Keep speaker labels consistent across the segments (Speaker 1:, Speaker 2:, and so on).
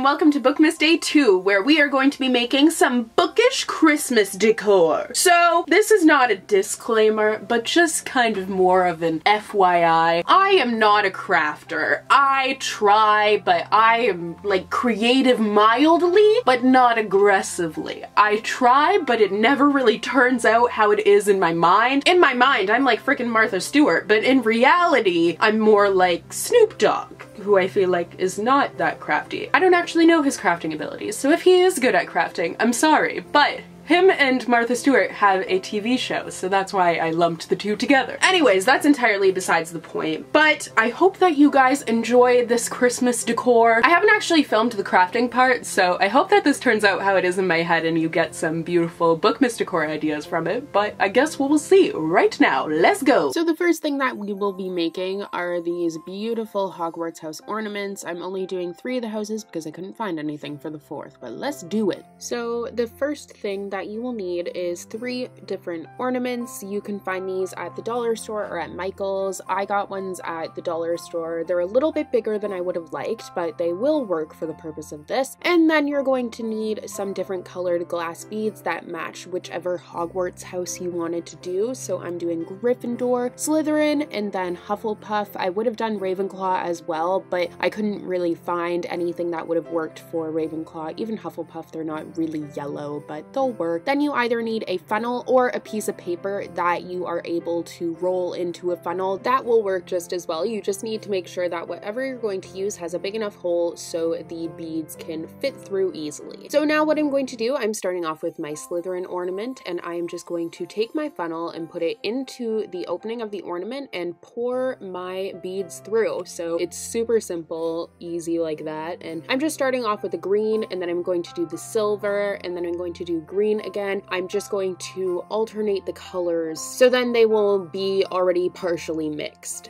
Speaker 1: and welcome to Bookmas Day 2, where we are going to be making some bookish Christmas decor. So, this is not a disclaimer, but just kind of more of an FYI. I am not a crafter. I try, but I am like creative mildly, but not aggressively. I try, but it never really turns out how it is in my mind. In my mind, I'm like freaking Martha Stewart, but in reality, I'm more like Snoop Dogg, who I feel like is not that crafty. I don't actually know his crafting abilities, so if he is good at crafting, I'm sorry, but him and Martha Stewart have a TV show, so that's why I lumped the two together. Anyways, that's entirely besides the point, but I hope that you guys enjoy this Christmas decor. I haven't actually filmed the crafting part, so I hope that this turns out how it is in my head and you get some beautiful Bookmas decor ideas from it, but I guess we'll see right now. Let's go! So the first thing that we will be making are these beautiful Hogwarts house ornaments. I'm only doing 3 of the houses because I couldn't find anything for the 4th, but let's do it. So the first thing that you will need is 3 different ornaments. You can find these at the dollar store or at Michael's. I got ones at the dollar store. They're a little bit bigger than I would have liked, but they will work for the purpose of this. And then you're going to need some different colored glass beads that match whichever Hogwarts house you wanted to do. So I'm doing Gryffindor, Slytherin, and then Hufflepuff. I would have done Ravenclaw as well, but I couldn't really find anything that would have worked for Ravenclaw. Even Hufflepuff, they're not really yellow, but they'll work. Then you either need a funnel or a piece of paper that you are able to roll into a funnel. That will work just as well. You just need to make sure that whatever you're going to use has a big enough hole so the beads can fit through easily. So now what I'm going to do, I'm starting off with my Slytherin ornament, and I am just going to take my funnel and put it into the opening of the ornament and pour my beads through. So it's super simple, easy like that. And I'm just starting off with the green, and then I'm going to do the silver, and then I'm going to do green again. I'm just going to alternate the colors so then they will be already partially mixed.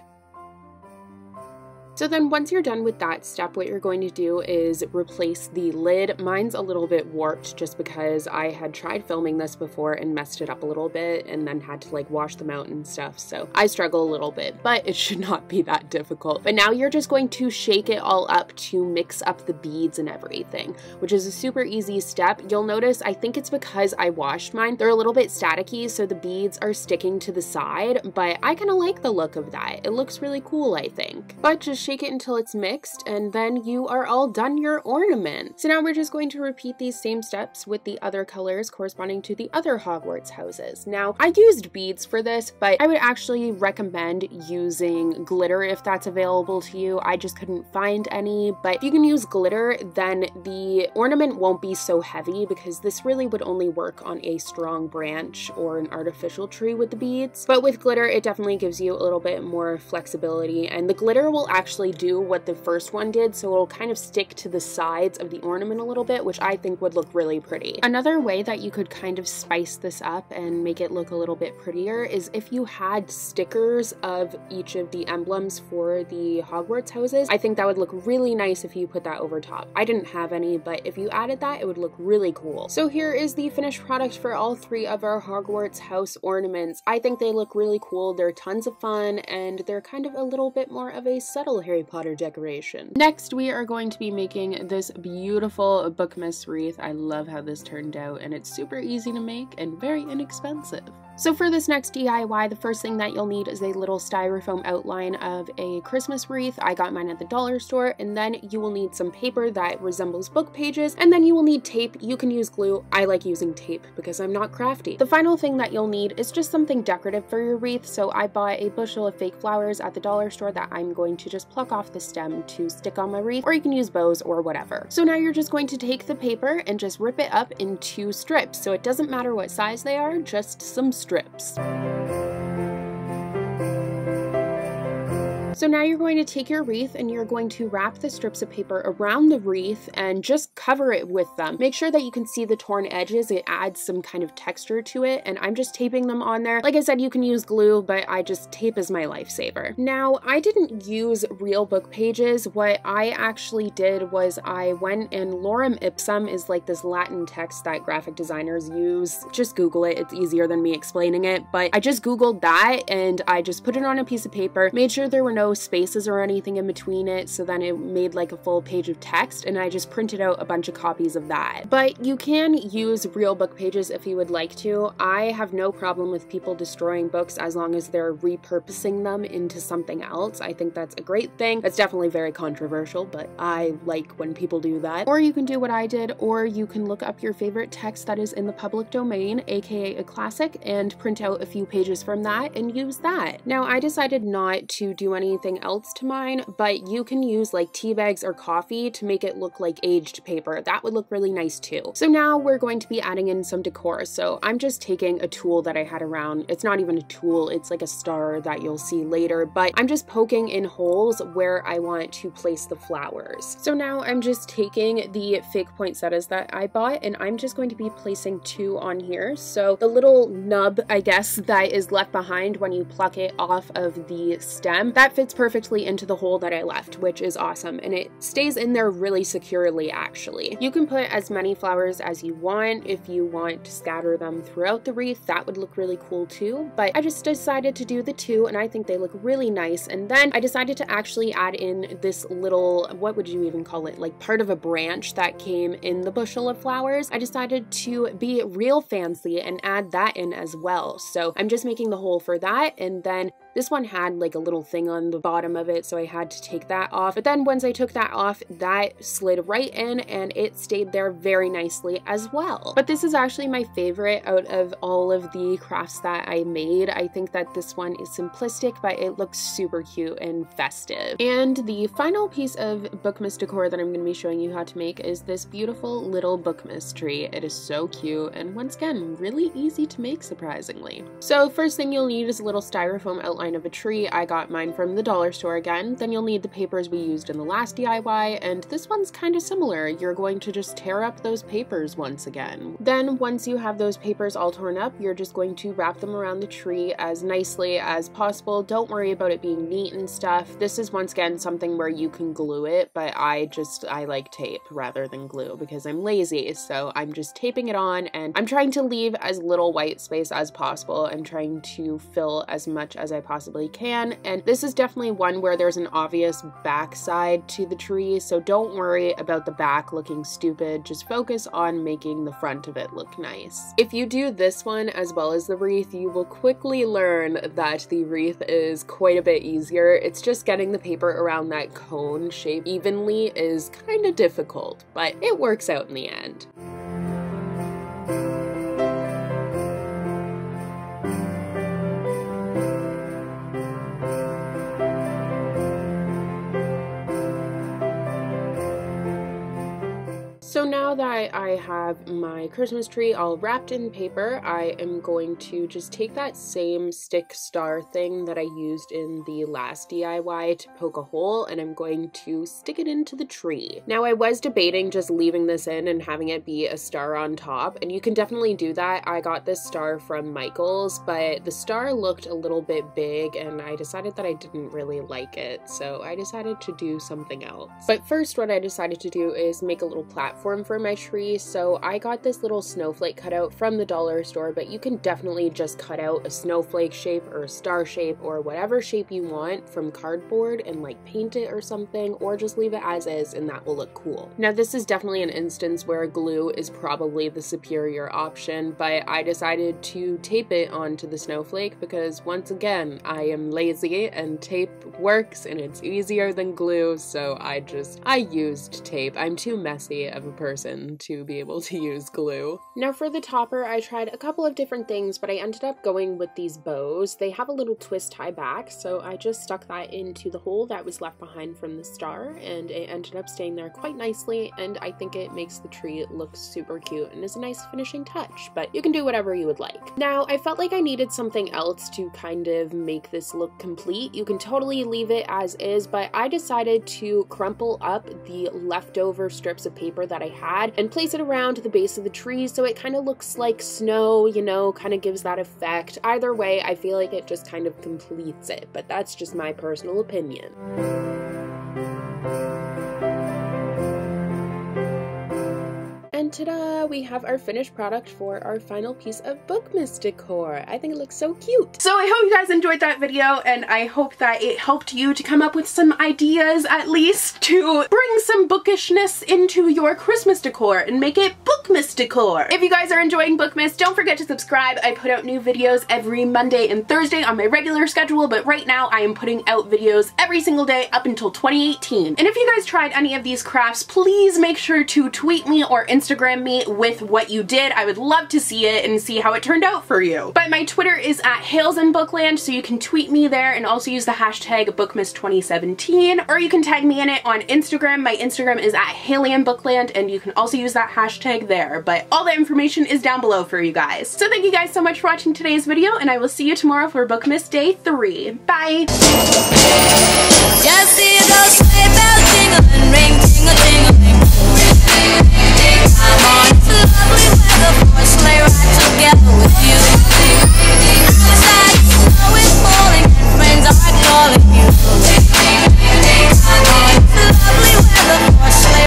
Speaker 1: So then once you're done with that step, what you're going to do is replace the lid. Mine's a little bit warped just because I had tried filming this before and messed it up a little bit and then had to like wash them out and stuff. So I struggle a little bit, but it should not be that difficult. But now you're just going to shake it all up to mix up the beads and everything, which is a super easy step. You'll notice, I think it's because I washed mine, they're a little bit staticky, so the beads are sticking to the side, but I kind of like the look of that. It looks really cool, I think. But just shake it until it's mixed, and then you are all done your ornament. So now we're just going to repeat these same steps with the other colors corresponding to the other Hogwarts houses. Now, I used beads for this, but I would actually recommend using glitter if that's available to you. I just couldn't find any, but if you can use glitter, then the ornament won't be so heavy because this really would only work on a strong branch or an artificial tree with the beads. But with glitter, it definitely gives you a little bit more flexibility, and the glitter will actually do what the first one did, so it'll kind of stick to the sides of the ornament a little bit, which I think would look really pretty. Another way that you could kind of spice this up and make it look a little bit prettier is if you had stickers of each of the emblems for the Hogwarts houses. I think that would look really nice if you put that over top. I didn't have any, but if you added that, it would look really cool. So here is the finished product for all 3 of our Hogwarts house ornaments. I think they look really cool. They're tons of fun, and they're kind of a little bit more of a subtle Harry Potter decoration. Next, we are going to be making this beautiful Bookmas wreath. I love how this turned out, and it's super easy to make and very inexpensive. So for this next DIY, the first thing that you'll need is a little styrofoam outline of a Christmas wreath. I got mine at the dollar store, and then you will need some paper that resembles book pages, and then you will need tape. You can use glue. I like using tape because I'm not crafty. The final thing that you'll need is just something decorative for your wreath, so I bought a bushel of fake flowers at the dollar store that I'm going to just pluck off the stem to stick on my wreath, or you can use bows or whatever. So now you're just going to take the paper and just rip it up into strips, so it doesn't matter what size they are, just some strips. So now you're going to take your wreath and you're going to wrap the strips of paper around the wreath and just cover it with them. Make sure that you can see the torn edges. It adds some kind of texture to it, and I'm just taping them on there. Like I said, you can use glue, but tape is my lifesaver. Now, I didn't use real book pages. What I actually did was I went and lorem ipsum is like this Latin text that graphic designers use. Just Google it. It's easier than me explaining it, but I just Googled that and I just put it on a piece of paper, made sure there were no no spaces or anything in between it, so then it made like a full page of text, and I just printed out a bunch of copies of that. But you can use real book pages if you would like to. I have no problem with people destroying books as long as they're repurposing them into something else. I think that's a great thing. It's definitely very controversial, but I like when people do that. Or you can do what I did, or you can look up your favorite text that is in the public domain, aka a classic, and print out a few pages from that and use that. Now, I decided not to do anything else to mine, but you can use like tea bags or coffee to make it look like aged paper. That would look really nice too. So now we're going to be adding in some decor. So I'm just taking a tool that I had around. It's not even a tool, it's like a star that you'll see later, but I'm just poking in holes where I want to place the flowers. So now I'm just taking the fake poinsettias that I bought, and I'm just going to be placing 2 on here. So the little nub, I guess, that is left behind when you pluck it off of the stem, that fits perfectly into the hole that I left, which is awesome, and it stays in there really securely actually. You can put as many flowers as you want. If you want to scatter them throughout the wreath, that would look really cool too, but I just decided to do the 2, and I think they look really nice. And then I decided to actually add in this little, what would you even call it, like part of a branch that came in the bushel of flowers. I decided to be real fancy and add that in as well. So I'm just making the hole for that, and then this one had like a little thing on the bottom of it, so I had to take that off. But then once I took that off, that slid right in and it stayed there very nicely as well. But this is actually my favorite out of all of the crafts that I made. I think that this one is simplistic, but it looks super cute and festive. And the final piece of Bookmas decor that I'm going to be showing you how to make is this beautiful little Bookmas tree. It is so cute, and once again, really easy to make, surprisingly. So first thing you'll need is a little styrofoam outline of a tree. I got mine from the dollar store again. Then you'll need the papers we used in the last DIY, and this one's kind of similar. You're going to just tear up those papers once again. Then once you have those papers all torn up, you're just going to wrap them around the tree as nicely as possible. Don't worry about it being neat and stuff. This is once again something where you can glue it, but I like tape rather than glue because I'm lazy, so I'm just taping it on, and I'm trying to leave as little white space as possible. I'm trying to fill as much as I possibly can, and this is definitely one where there's an obvious back side to the tree, so don't worry about the back looking stupid. Just focus on making the front of it look nice. If you do this one as well as the wreath, you will quickly learn that the wreath is quite a bit easier. It's just getting the paper around that cone shape evenly is kind of difficult, but it works out in the end. So now that I have my Christmas tree all wrapped in paper, I am going to just take that same stick star thing that I used in the last DIY to poke a hole, and I'm going to stick it into the tree. Now, I was debating just leaving this in and having it be a star on top, and you can definitely do that. I got this star from Michael's, but the star looked a little bit big, and I decided that I didn't really like it, so I decided to do something else. But first, what I decided to do is make a little platform for my tree. So I got this little snowflake cutout from the dollar store, but you can definitely just cut out a snowflake shape or a star shape or whatever shape you want from cardboard and like paint it or something, or just leave it as is and that will look cool. Now, this is definitely an instance where glue is probably the superior option, but I decided to tape it onto the snowflake because once again, I am lazy and tape works and it's easier than glue, so I used tape. I'm too messy of a person to be able to use glue. Now for the topper, I tried a couple of different things, but I ended up going with these bows. They have a little twist tie back, so I just stuck that into the hole that was left behind from the star, and it ended up staying there quite nicely, and I think it makes the tree look super cute and is a nice finishing touch, but you can do whatever you would like. Now, I felt like I needed something else to kind of make this look complete. You can totally leave it as is, but I decided to crumple up the leftover strips of paper that I had and place it around the base of the tree so it kind of looks like snow, you know, kind of gives that effect. Either way, I feel like it just kind of completes it, but that's just my personal opinion. And ta-da! We have our finished product for our final piece of Bookmas decor. I think it looks so cute. So I hope you guys enjoyed that video, and I hope that it helped you to come up with some ideas, at least, to bring some bookishness into your Christmas decor and make it Bookmas decor. If you guys are enjoying Bookmas, don't forget to subscribe. I put out new videos every Monday and Thursday on my regular schedule, but right now I am putting out videos every single day up until 2018. And if you guys tried any of these crafts, please make sure to tweet me or Instagram me with what you did. I would love to see it and see how it turned out for you. But my Twitter is @HailesInBookland, so you can tweet me there and also use the hashtag Bookmas2017, or you can tag me in it on Instagram. My Instagram is @HaileyInBookland, and you can also use that hashtag there. But all the information is down below for you guys. So thank you guys so much for watching today's video, and I will see you tomorrow for Bookmas Day 3. Bye!
Speaker 2: Just see those sleigh bells jingling, ring, ting-a-ting-a-ling. I'm on, it's lovely weather for a sleigh ride together with you.